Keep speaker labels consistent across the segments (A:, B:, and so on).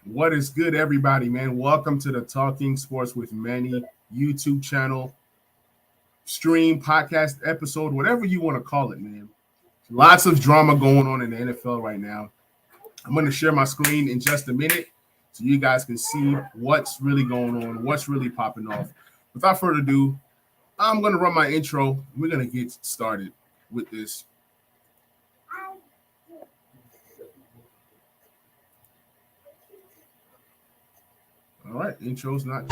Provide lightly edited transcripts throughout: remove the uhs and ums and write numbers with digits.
A: What is good, everybody, man? Welcome to the Talking Sports with Manny YouTube channel, stream, podcast, episode, whatever you want to call it, man. Lots of drama going on in the NFL right now. I'm going to share my screen in just a minute so you guys can see what's really going on, what's really popping off. Without further ado, I'm going to run my intro. We're going to get started with this. All right, intro's not.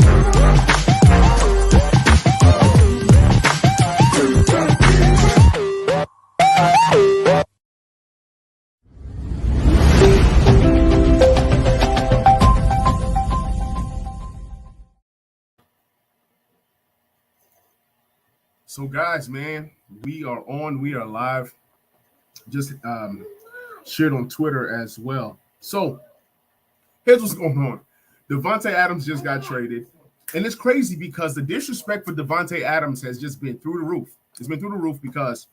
A: So, guys, man, we are on. We are live. Just shared on Twitter as well. So, here's what's going on. Devonta Adams just got traded. And it's crazy because the disrespect for Devonta Adams has just been through the roof. It's been through the roof because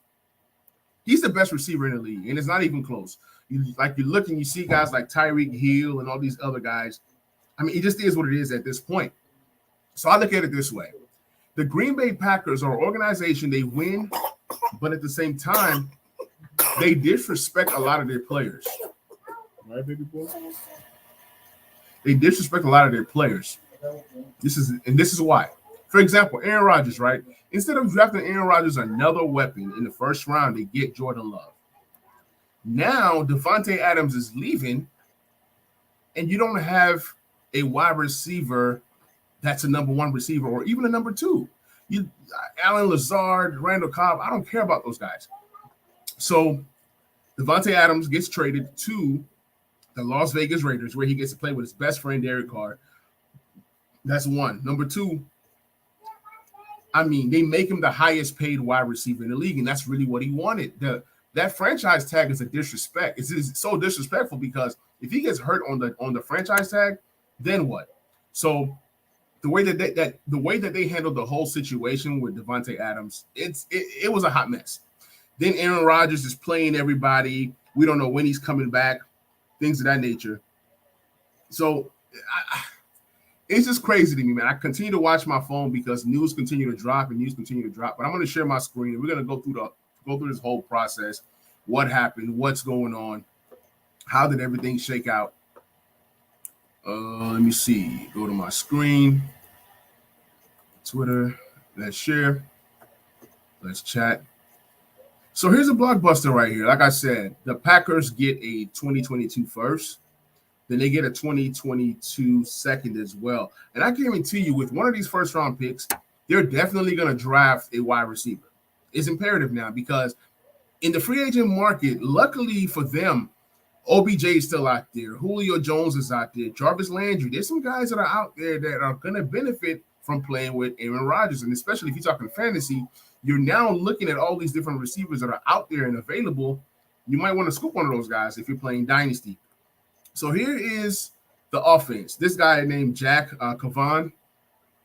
A: he's the best receiver in the league, and it's not even close. You look and you see guys like Tyreek Hill and all these other guys. I mean, it just is what it is at this point. So I look at it this way. The Green Bay Packers are an organization, they win, but at the same time, they disrespect a lot of their players. Right, baby boy? They disrespect a lot of their players. This is why. For example, Aaron Rodgers, right? Instead of drafting Aaron Rodgers another weapon in the first round, they get Jordan Love. Now, Devonta Adams is leaving, and you don't have a wide receiver that's a number one receiver or even a number two. Alan Lazar, Randall Cobb, I don't care about those guys. So Devonta Adams gets traded to the Las Vegas Raiders, where he gets to play with his best friend, Derek Carr. That's one. Number two, I mean, they make him the highest paid wide receiver in the league, and that's really what he wanted. That franchise tag is a disrespect. It's so disrespectful because if he gets hurt on the franchise tag, then what? So the way that they handled the whole situation with Devonta Adams, it was a hot mess. Then Aaron Rodgers is playing everybody. We don't know when he's coming back. Things of that nature. So it's just crazy to me, man. I continue to watch my phone because news continue to drop. But I'm going to share my screen and we're going to go through this whole process. What happened? What's going on? How did everything shake out? Let me see. Go to my screen. Twitter. Let's share. Let's chat. So here's a blockbuster right here. Like I said, the Packers get a 2022 first. Then they get a 2022 second as well. And I guarantee you, with one of these first-round picks, they're definitely going to draft a wide receiver. It's imperative now because in the free agent market, luckily for them, OBJ is still out there. Julio Jones is out there. Jarvis Landry. There's some guys that are out there that are going to benefit from playing with Aaron Rodgers. And especially if you're talking fantasy, you're now looking at all these different receivers that are out there and available. You might want to scoop one of those guys if you're playing Dynasty. So here is the offense. This guy named Jack Cavan,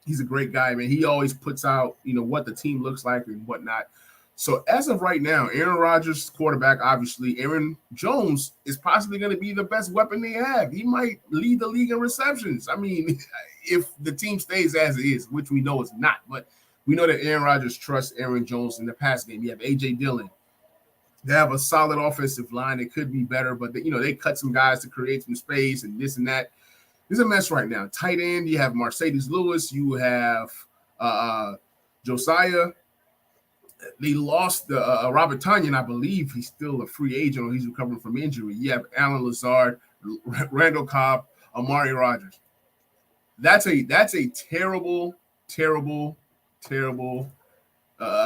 A: he's a great guy, man. He always puts out, what the team looks like and whatnot. So as of right now, Aaron Rodgers, quarterback, obviously. Aaron Jones is possibly going to be the best weapon they have. He might lead the league in receptions. I mean, if the team stays as it is, which we know it's not, but we know that Aaron Rodgers trusts Aaron Jones in the pass game. You have A.J. Dillon. They have a solid offensive line. It could be better, but they cut some guys to create some space and this and that. It's a mess right now. Tight end, you have Mercedes Lewis. You have Josiah. They lost Robert Tonyan. I believe he's still a free agent or he's recovering from injury. You have Alan Lazard, Randall Cobb, Amari Rodgers. That's a terrible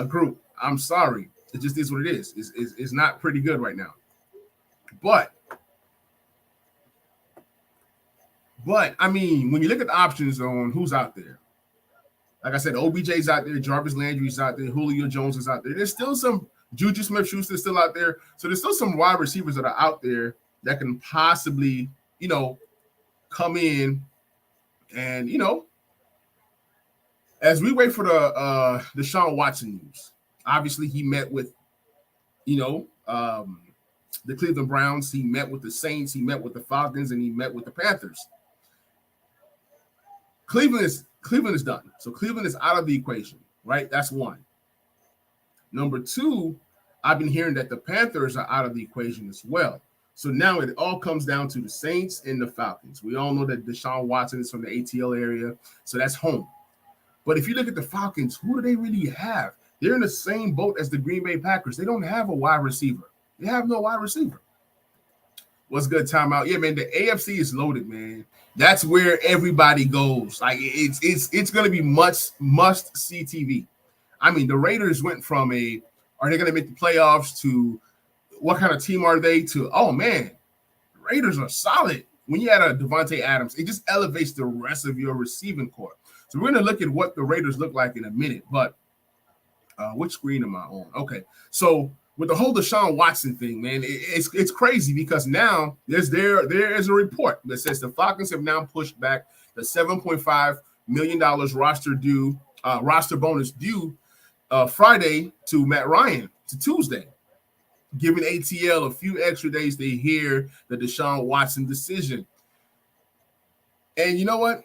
A: group. I'm sorry. It just is what it is. It's not pretty good right now. But I mean, when you look at the options on who's out there, like I said, OBJ's out there, Jarvis Landry's out there, Julio Jones is out there. There's still some Juju Smith-Schuster's still out there. So there's still some wide receivers that are out there that can possibly, come in and, as we wait for the Deshaun Watson news. Obviously, he met with, the Cleveland Browns. He met with the Saints. He met with the Falcons, and he met with the Panthers. Cleveland is done. So Cleveland is out of the equation, right? That's one. Number two, I've been hearing that the Panthers are out of the equation as well. So now it all comes down to the Saints and the Falcons. We all know that Deshaun Watson is from the ATL area, so that's home. But if you look at the Falcons, who do they really have? They're in the same boat as the Green Bay Packers. They don't have a wide receiver. They have no wide receiver. What's good, timeout? Yeah, man, the AFC is loaded, man. That's where everybody goes. Like it's going to be must see TV. I mean, the Raiders went from are they going to make the playoffs to what kind of team are they to, oh man, Raiders are solid. When you add a Devante Adams, it just elevates the rest of your receiving corps. So we're going to look at what the Raiders look like in a minute. But which screen am I on? Okay, so with the whole Deshaun Watson thing, man, it's crazy because now there is a report that says the Falcons have now pushed back the $7.5 million roster bonus due Friday to Matt Ryan to Tuesday, giving ATL a few extra days to hear the Deshaun Watson decision. And you know what?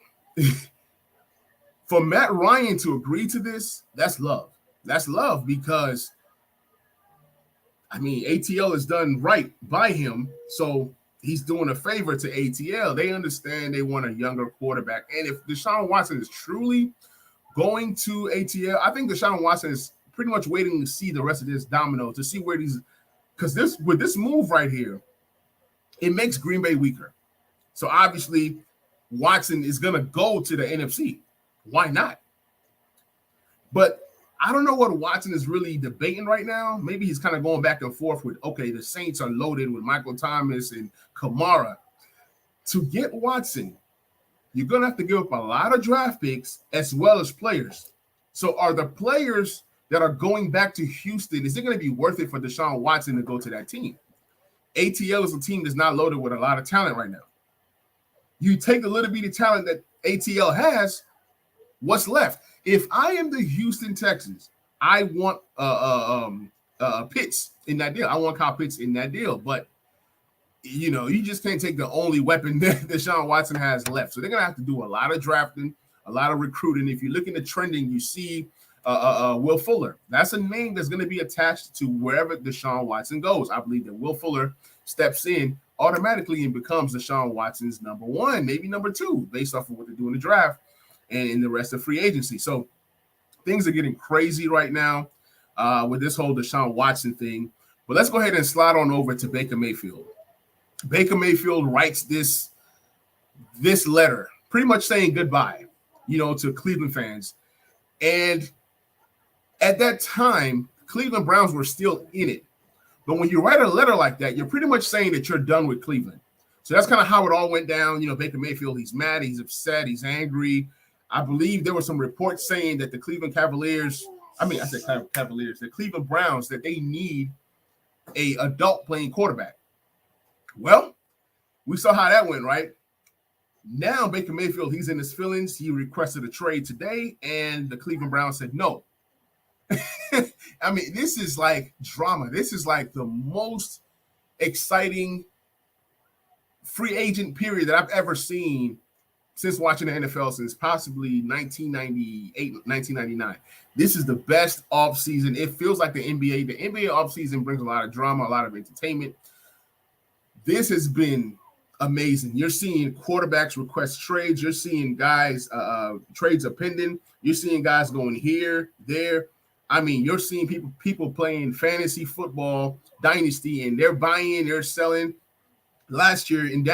A: For Matt Ryan to agree to this, that's love. That's love because, I mean, ATL is done right by him, so he's doing a favor to ATL. They understand they want a younger quarterback. And if Deshaun Watson is truly going to ATL, I think Deshaun Watson is pretty much waiting to see the rest of this domino to see where these – because with this move right here, it makes Green Bay weaker. So obviously, Watson is going to go to the NFC. Why not? But I don't know what Watson is really debating right now. Maybe he's kind of going back and forth with, okay, the Saints are loaded with Michael Thomas and Kamara. To get Watson, you're going to have to give up a lot of draft picks as well as players. So are the players that are going back to Houston, is it going to be worth it for Deshaun Watson to go to that team? ATL is a team that's not loaded with a lot of talent right now. You take a little bit of talent that ATL has, what's left? If I am the Houston Texans, I want Pitts in that deal. I want Kyle Pitts in that deal. But, you know, you just can't take the only weapon that Deshaun Watson has left. So they're going to have to do a lot of drafting, a lot of recruiting. If you look in the trending, you see Will Fuller. That's a name that's going to be attached to wherever Deshaun Watson goes. I believe that Will Fuller steps in automatically and becomes Deshaun Watson's number one, maybe number two, based off of what they do in the draft and in the rest of free agency. So things are getting crazy right now with this whole Deshaun Watson thing. But let's go ahead and slide on over to Baker Mayfield. Baker Mayfield writes this letter, pretty much saying goodbye, to Cleveland fans. And at that time, Cleveland Browns were still in it. But when you write a letter like that, you're pretty much saying that you're done with Cleveland. So that's kind of how it all went down. Baker Mayfield, he's mad, he's upset, he's angry. I believe there were some reports saying that the Cleveland Cavaliers, the Cleveland Browns, that they need a adult playing quarterback. Well, we saw how that went, right? Now Baker Mayfield, he's in his feelings. He requested a trade today, and the Cleveland Browns said no. I mean, this is like drama. This is like the most exciting free agent period that I've ever seen since watching the NFL since possibly 1998, 1999. This is the best offseason. It feels like the NBA. The NBA offseason brings a lot of drama, a lot of entertainment. This has been amazing. You're seeing quarterbacks request trades. You're seeing guys, trades are pending. You're seeing guys going here, there. I mean, you're seeing people playing fantasy football dynasty, and they're buying, they're selling. Last year in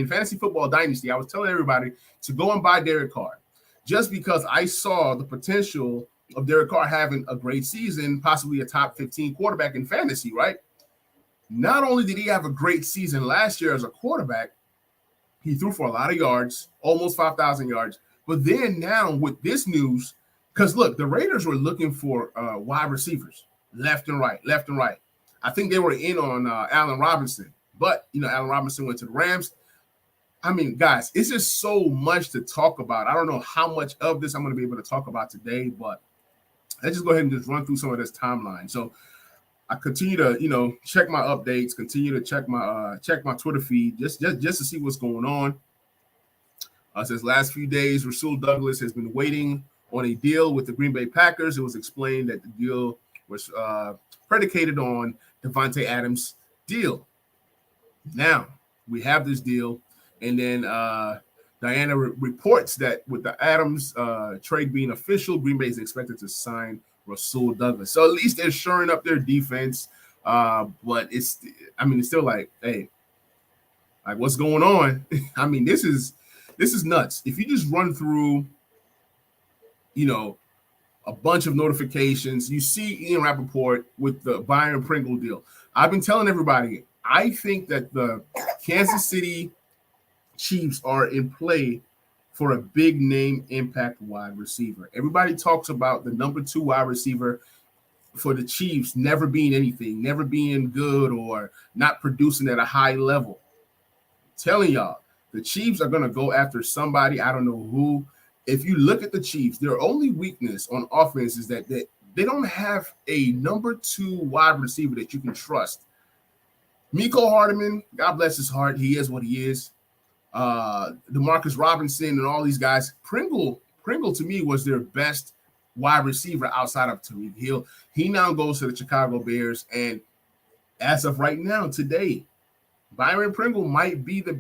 A: fantasy football dynasty, I was telling everybody to go and buy Derek Carr, just because I saw the potential of Derek Carr having a great season, possibly a top 15 quarterback in fantasy, right? Not only did he have a great season last year as a quarterback, he threw for a lot of yards, almost 5,000 yards. But then now with this news, because look, the Raiders were looking for wide receivers left and right. I think they were in on Allen Robinson. But, Allen Robinson went to the Rams. I mean, guys, it's just so much to talk about. I don't know how much of this I'm going to be able to talk about today, but let's just go ahead and just run through some of this timeline. So I continue to, check my updates, continue to check my Twitter feed just to see what's going on. Says last few days, Rasul Douglas has been waiting on a deal with the Green Bay Packers. It was explained that the deal was predicated on Devonta Adams' deal. Now, we have this deal, and then Diana reports that with the Adams trade being official, Green Bay is expected to sign Rasul Douglas. So at least they're shoring up their defense, but it's still like, hey, like what's going on? I mean, this is nuts. If you just run through, a bunch of notifications, you see Ian Rappaport with the Byron Pringle deal. I've been telling everybody, I think that the Kansas City Chiefs are in play for a big name impact wide receiver. Everybody talks about the number 2 wide receiver for the Chiefs never being anything, never being good or not producing at a high level. I'm telling y'all, the Chiefs are going to go after somebody. I don't know who. If you look at the Chiefs, their only weakness on offense is that they don't have a number 2 wide receiver that you can trust. Mecole Hardman, God bless his heart, he is what he is. DeMarcus Robinson and all these guys. Pringle to me was their best wide receiver outside of Tyreek Hill. He now goes to the Chicago Bears, and as of right now, today, Byron Pringle might be the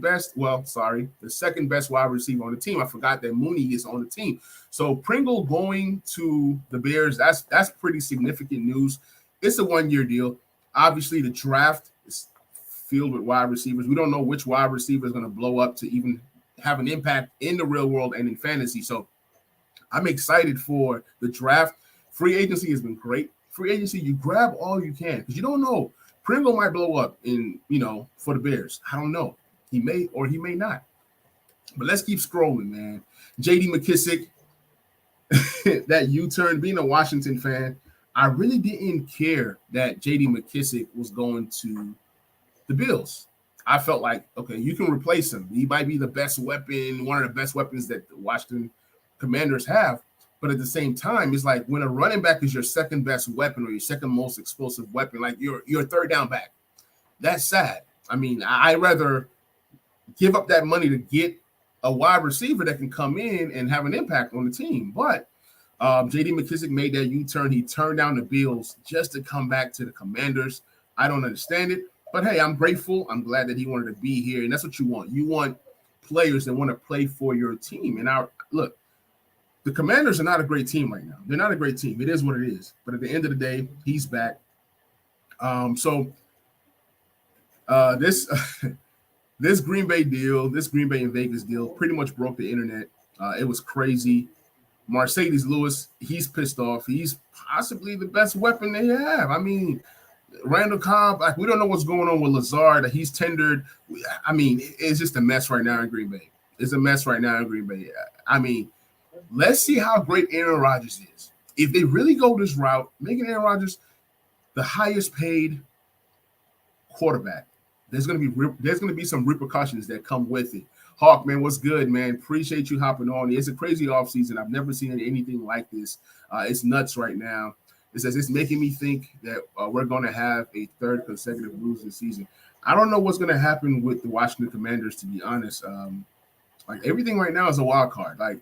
A: second best wide receiver on the team. I forgot that Mooney is on the team. So Pringle going to the Bears, that's pretty significant news. It's a 1-year deal. Obviously, the draft is filled with wide receivers. We don't know which wide receiver is going to blow up to even have an impact in the real world and in fantasy. So I'm excited for the draft. Free agency has been great. Free agency, you grab all you can because you don't know. Pringle might blow up for the Bears. I don't know. He may or he may not. But let's keep scrolling, man. J.D. McKissic, that U-turn, being a Washington fan, I really didn't care that J.D. McKissic was going to the Bills. I felt like, okay, you can replace him. He might be the best weapon, one of the best weapons that the Washington Commanders have. But at the same time, it's like when a running back is your second best weapon or your second most explosive weapon, like your third down back, that's sad. I mean, I'd rather give up that money to get a wide receiver that can come in and have an impact on the team. But J.D. McKissic made that U-turn. He turned down the Bills just to come back to the Commanders. I don't understand it. But, hey, I'm grateful. I'm glad that he wanted to be here. And that's what you want. You want players that want to play for your team. And look, the Commanders are not a great team right now. They're not a great team. It is what it is. But at the end of the day, he's back. This Green Bay deal, this Green Bay and Vegas deal pretty much broke the internet. It was crazy. Mercedes Lewis, he's pissed off. He's possibly the best weapon they have. I mean, Randall Cobb, we don't know what's going on with Lazar that he's tendered. I mean, it's just a mess right now in Green Bay. It's a mess right now in Green Bay. I mean, let's see how great Aaron Rodgers is. If they really go this route, making Aaron Rodgers the highest paid quarterback, there's going to be some repercussions that come with it. Hawk, man, what's good, man? Appreciate you hopping on. It's a crazy offseason. I've never seen anything like this. It's nuts right now. It says it's making me think that we're going to have a third consecutive losing season. I don't know what's going to happen with the Washington Commanders, to be honest. Everything right now is a wild card. Like,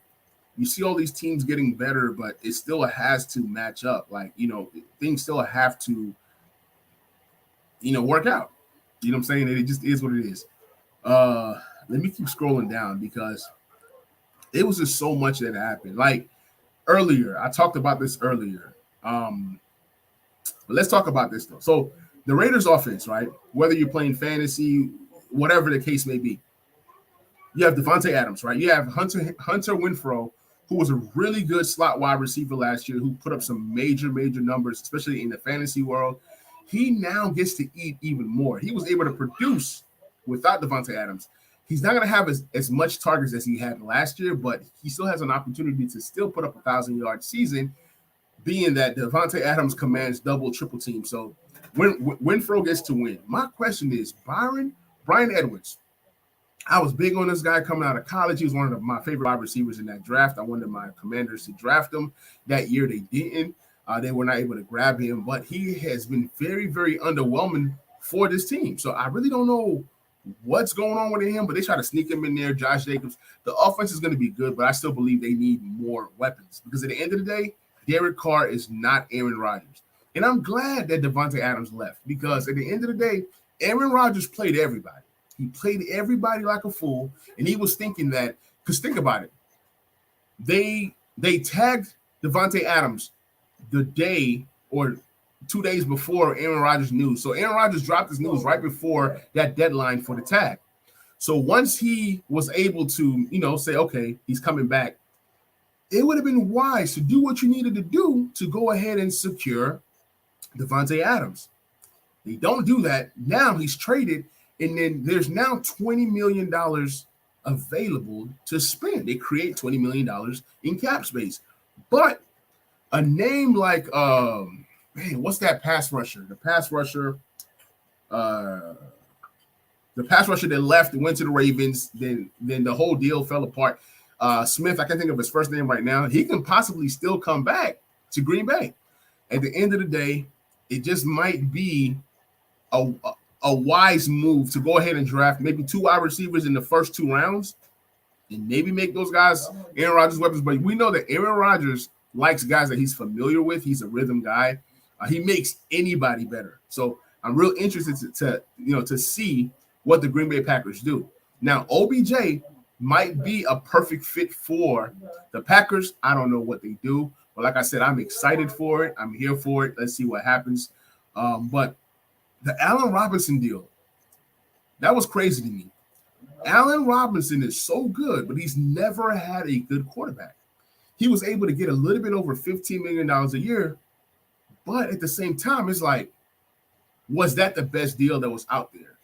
A: you see all these teams getting better, but it still has to match up. Things still have to, work out. You know what I'm saying? It just is what it is. Let me keep scrolling down because it was just so much that happened. Like earlier, I talked about this earlier. But let's talk about this though. So the Raiders offense, right? Whether you're playing fantasy, whatever the case may be, you have Devonta Adams, right? You have Hunter Renfrow, who was a really good slot wide receiver last year, who put up some major numbers, especially in the fantasy world. He now gets to eat even more. He was able to produce without Devonta Adams. He's not going to have as much targets as he had last year, but he still has an opportunity to still put up a 1,000-yard season, being that Devonta Adams commands double, triple team. So when Renfrow gets to win, my question is, Brian Edwards. I was big on this guy coming out of college. He was one of my favorite wide receivers in that draft. I wanted my Commanders to draft him. That year they didn't. They were not able to grab him, but he has been very, very underwhelming for this team. So I really don't know what's going on with him, but they try to sneak him in there. Josh Jacobs. The offense is going to be good, but I still believe they need more weapons because at the end of the day, Derek Carr is not Aaron Rodgers. And I'm glad that Devonta Adams left because at the end of the day, Aaron Rodgers played everybody. He played everybody like a fool, and he was thinking that because think about it, they tagged Devonta Adams the day or 2 days before Aaron Rodgers' news. So Aaron Rodgers dropped his news right before that deadline for the tag. So once he was able to, say, okay, he's coming back, it would have been wise to do what you needed to do to go ahead and secure Devonta Adams. They don't do that. Now he's traded, and then there's now $20 million available to spend. They create $20 million in cap space. But a name like what's that pass rusher? The pass rusher that left and went to the Ravens, then the whole deal fell apart. Smith, I can't think of his first name right now. He can possibly still come back to Green Bay. At the end of the day, it just might be a wise move to go ahead and draft maybe 2 wide receivers in the first 2 rounds and maybe make those guys Aaron Rodgers weapons. But we know that Aaron Rodgers likes guys that he's familiar with. He's a rhythm guy. He makes anybody better. So I'm real interested to see what the Green Bay Packers do. Now, OBJ might be a perfect fit for the Packers. I don't know what they do. But like I said, I'm excited for it. I'm here for it. Let's see what happens. But the Allen Robinson deal, that was crazy to me. Allen Robinson is so good, but he's never had a good quarterback. He was able to get a little bit over $15 million a year, but at the same time, it's like, was that the best deal that was out there?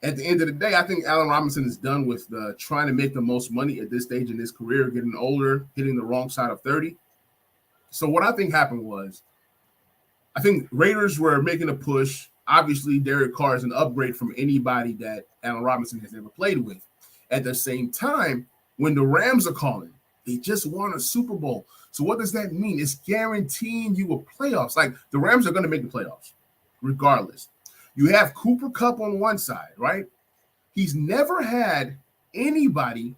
A: At the end of the day, I think Allen Robinson is done with trying to make the most money at this stage in his career, getting older, hitting the wrong side of 30. So what I think happened was, I think Raiders were making a push. Obviously, Derek Carr is an upgrade from anybody that Allen Robinson has ever played with. At the same time, when the Rams are calling, they just won a Super Bowl. So what does that mean? It's guaranteeing you a playoffs. Like the Rams are going to make the playoffs regardless. You have Cooper Kupp on one side, right? He's never had anybody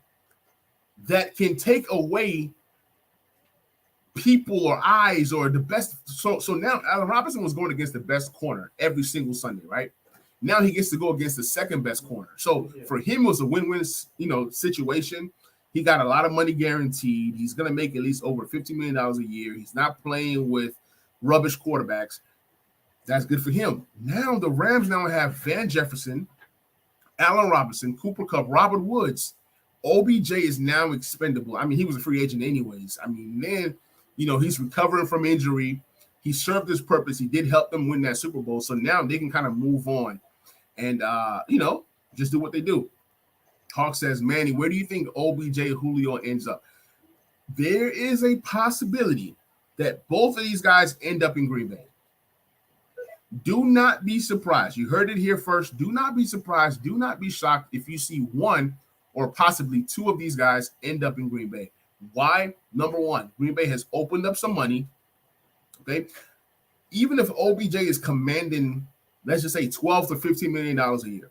A: that can take away people or eyes or the best. So now Allen Robinson was going against the best corner every single Sunday, right? Now he gets to go against the second best corner. So for him, it was a win-win, situation. He got a lot of money guaranteed. He's going to make at least over $50 million a year. He's not playing with rubbish quarterbacks. That's good for him. Now the Rams now have Van Jefferson, Allen Robinson, Cooper Kupp, Robert Woods. OBJ is now expendable. I mean, he was a free agent anyways. I mean, man, he's recovering from injury. He served his purpose. He did help them win that Super Bowl. So now they can kind of move on and, just do what they do. Hawk says, Manny, where do you think OBJ Julio ends up? There is a possibility that both of these guys end up in Green Bay. Do not be surprised. You heard it here first. Do not be surprised. Do not be shocked if you see one or possibly 2 of these guys end up in Green Bay. Why? Number one, Green Bay has opened up some money. Okay. Even if OBJ is commanding, let's just say $12 to $15 million a year,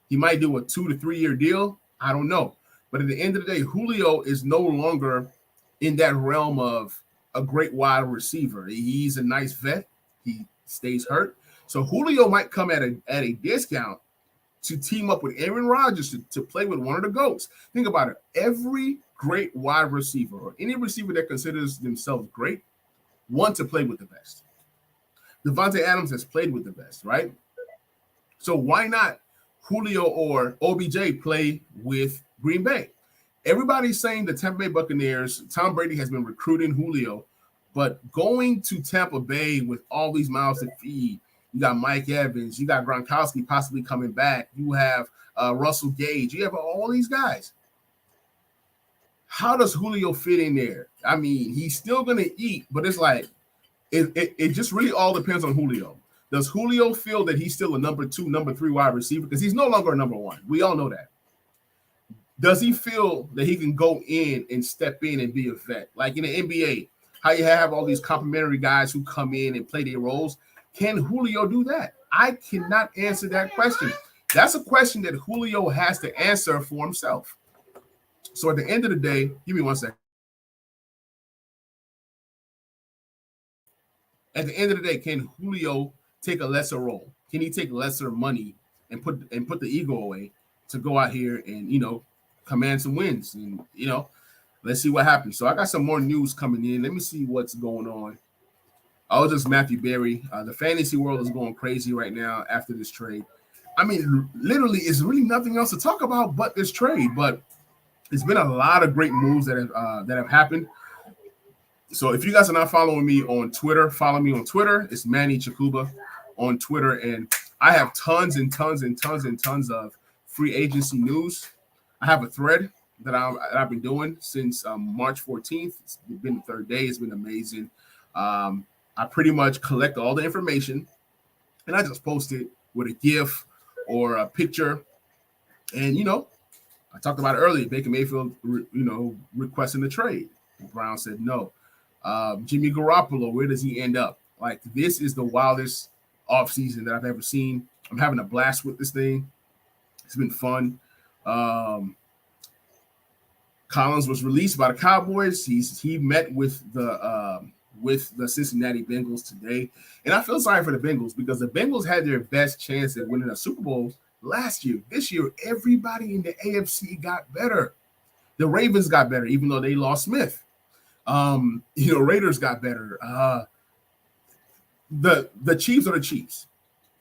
A: he might do a 2 to 3 year deal. I don't know. But at the end of the day, Julio is no longer in that realm of a great wide receiver. He's a nice vet. He stays hurt. So Julio might come at a discount to team up with Aaron Rodgers to play with one of the GOATs. Think about it. Every great wide receiver or any receiver that considers themselves great want to play with the best. Devonta Adams has played with the best, right? So why not Julio or OBJ play with Green Bay? Everybody's saying the Tampa Bay Buccaneers, Tom Brady has been recruiting Julio, but going to Tampa Bay with all these mouths to feed, you got Mike Evans, you got Gronkowski possibly coming back, you have Russell Gage, you have all these guys. How does Julio fit in there? I mean, he's still going to eat, but it's like, it just really all depends on Julio. Does Julio feel that he's still a number 2, number 3 wide receiver? Because he's no longer a number 1. We all know that. Does he feel that he can go in and step in and be a vet? Like in the NBA, how you have all these complimentary guys who come in and play their roles. Can Julio do that? I cannot answer that question. That's a question that Julio has to answer for himself. So at the end of the day, give me 1 second. At the end of the day, can Julio take a lesser role? Can he take lesser money and put the ego away to go out here and command some wins? And let's see what happens. So I got some more news coming in. Let me see what's going on. Oh, just Matthew Berry. The fantasy world is going crazy right now after this trade. I mean, literally, it's really nothing else to talk about but this trade. But it's been a lot of great moves that have happened. So if you guys are not following me on Twitter, follow me on Twitter. It's Manny Chakuba on Twitter. And I have tons and tons and tons and tons of free agency news. I have a thread that I've been doing since March 14th. It's been the third day. It's been amazing. I pretty much collect all the information, and I just post it with a GIF or a picture. And, I talked about it earlier. Baker Mayfield, requesting the trade. Brown said no. Jimmy Garoppolo, where does he end up? Like, this is the wildest offseason that I've ever seen. I'm having a blast with this thing. It's been fun. Collins was released by the Cowboys. He met with the Cincinnati Bengals today. And I feel sorry for the Bengals because the Bengals had their best chance at winning a Super Bowl last year. This year, everybody in the AFC got better. The Ravens got better, even though they lost Smith. Raiders got better. The Chiefs are the Chiefs.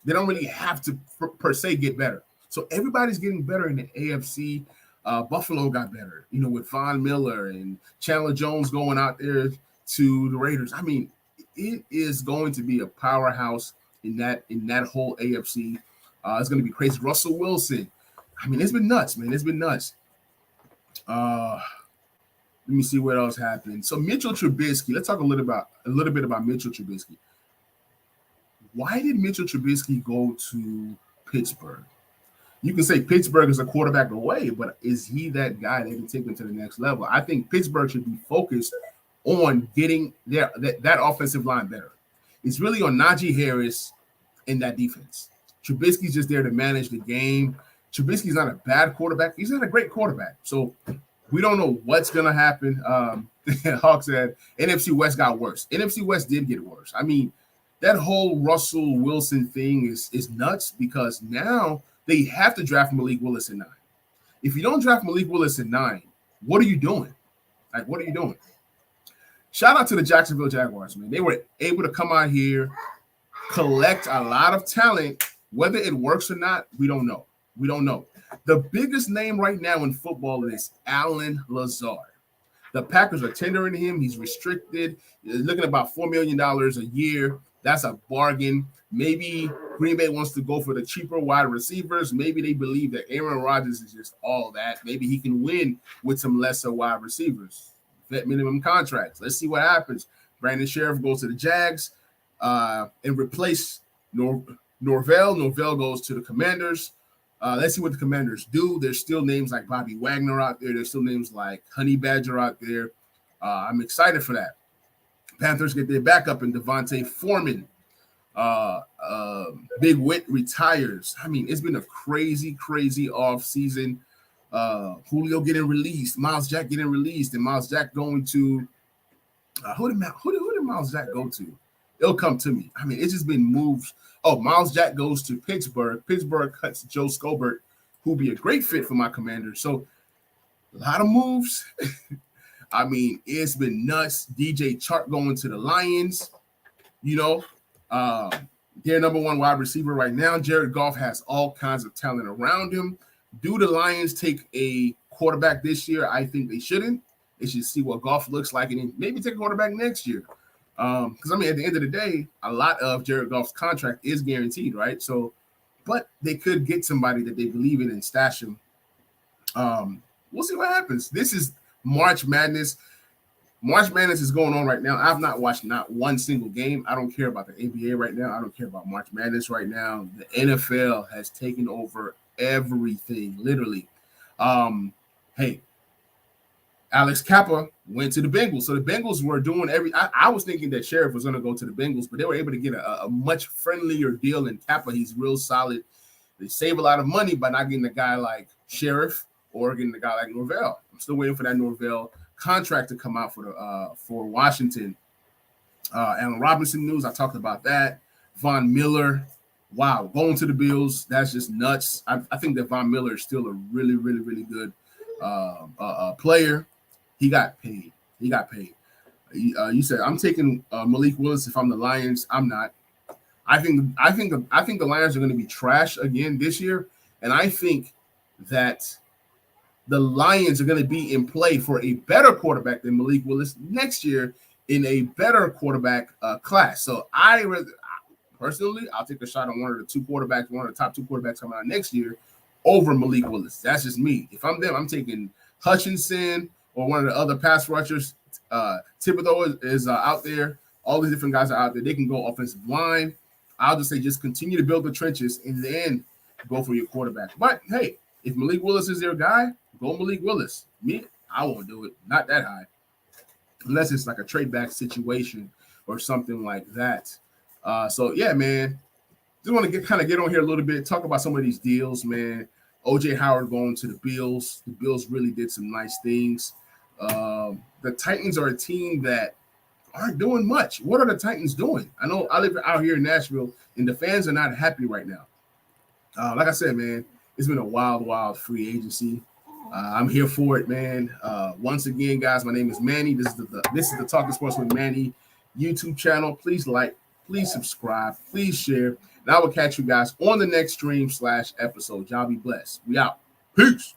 A: They don't really have to per se get better. So everybody's getting better in the AFC. Buffalo got better, with Von Miller and Chandler Jones going out there to the Raiders. I mean, it is going to be a powerhouse in that whole AFC. It's going to be crazy. Russell Wilson. I mean, it's been nuts, man. It's been nuts. Let me see what else happened. So Mitchell Trubisky. Let's talk a little bit about Mitchell Trubisky. Why did Mitchell Trubisky go to Pittsburgh? You can say Pittsburgh is a quarterback away, but is he that guy that can take them to the next level? I think Pittsburgh should be focused on getting that offensive line better. It's really on Najee Harris in that defense. Trubisky's just there to manage the game. Trubisky's not a bad quarterback. He's not a great quarterback. So we don't know what's going to happen. Hawk said NFC West got worse. NFC West did get worse. I mean, that whole Russell Wilson thing is nuts because now they have to draft Malik Willis at 9. If you don't draft Malik Willis at 9, what are you doing? Like, what are you doing? Shout out to the Jacksonville Jaguars, man. They were able to come out here, collect a lot of talent. Whether it works or not, we don't know. We don't know. The biggest name right now in football is Allen Lazar. The Packers are tendering him. He's restricted. He's looking at about $4 million a year. That's a bargain. Maybe Green Bay wants to go for the cheaper wide receivers. Maybe they believe that Aaron Rodgers is just all that. Maybe he can win with some lesser wide receivers. Vet minimum contracts. Let's see what happens. Brandon Sheriff goes to the Jags and replace Norvell. Norvell goes to the Commanders. Let's see what the Commanders do. There's still names like Bobby Wagner out there. There's still names like Honey Badger out there. I'm excited for that. Panthers get their backup in Devante Foreman. Big Wit retires. I mean, it's been a crazy, crazy off season. Julio getting released, Miles Jack getting released, and Miles Jack going to who did Miles Jack go to? It'll come to me. I mean, it's just been moves. Oh, Miles Jack goes to Pittsburgh. Pittsburgh cuts Joe Scobert, who'll be a great fit for my Commanders. So a lot of moves. I mean, it's been nuts. DJ Chark going to the Lions. Their number one wide receiver right now. Jared Goff has all kinds of talent around him. Do the Lions take a quarterback this year? I think they shouldn't. They should see what Goff looks like and then maybe take a quarterback next year. Because, I mean, at the end of the day, a lot of Jared Goff's contract is guaranteed, right? So, but they could get somebody that they believe in and stash him. We'll see what happens. This is March Madness. March Madness is going on right now. I've not watched not one single game. I don't care about the NBA right now. I don't care about March Madness right now. The NFL has taken over everything, literally. Hey, Alex Kappa went to the Bengals. So the Bengals were doing I was thinking that Sheriff was going to go to the Bengals, but they were able to get a much friendlier deal in Kappa. He's real solid. They save a lot of money by not getting a guy like Sheriff or getting a guy like Norvell. I'm still waiting for that Norvell contract to come out for Washington. Allen Robinson news, I talked about that. Von Miller, wow, going to the Bills, that's just nuts. I think that Von Miller is still a really, really, really good player. He got paid. You said I'm taking Malik Willis if I'm the Lions. I'm not. I think the Lions are going to be trash again this year, and I think that the Lions are going to be in play for a better quarterback than Malik Willis next year in a better quarterback class. So personally, I'll take a shot on one of the top two quarterbacks coming out next year over Malik Willis. That's just me. If I'm them, I'm taking Hutchinson or one of the other pass rushers. Thibodeau is out there. All these different guys are out there. They can go offensive line. I'll just say just continue to build the trenches and then go for your quarterback. But, hey, if Malik Willis is their guy, go Malik Willis. Me, I won't do it. Not that high. Unless it's like a trade back situation or something like that. So, yeah, man. Just want to get on here a little bit, talk about some of these deals, man. O.J. Howard going to the Bills. The Bills really did some nice things. The Titans are a team that aren't doing much. What are the Titans doing? I know I live out here in Nashville, and the fans are not happy right now. Like I said, man, it's been a wild, wild free agency. I'm here for it, man. Once again, guys, my name is Manny. This is the Talking Sports with Manny YouTube channel. Please like, please subscribe, please share. And I will catch you guys on the next stream /episode. Y'all be blessed. We out. Peace.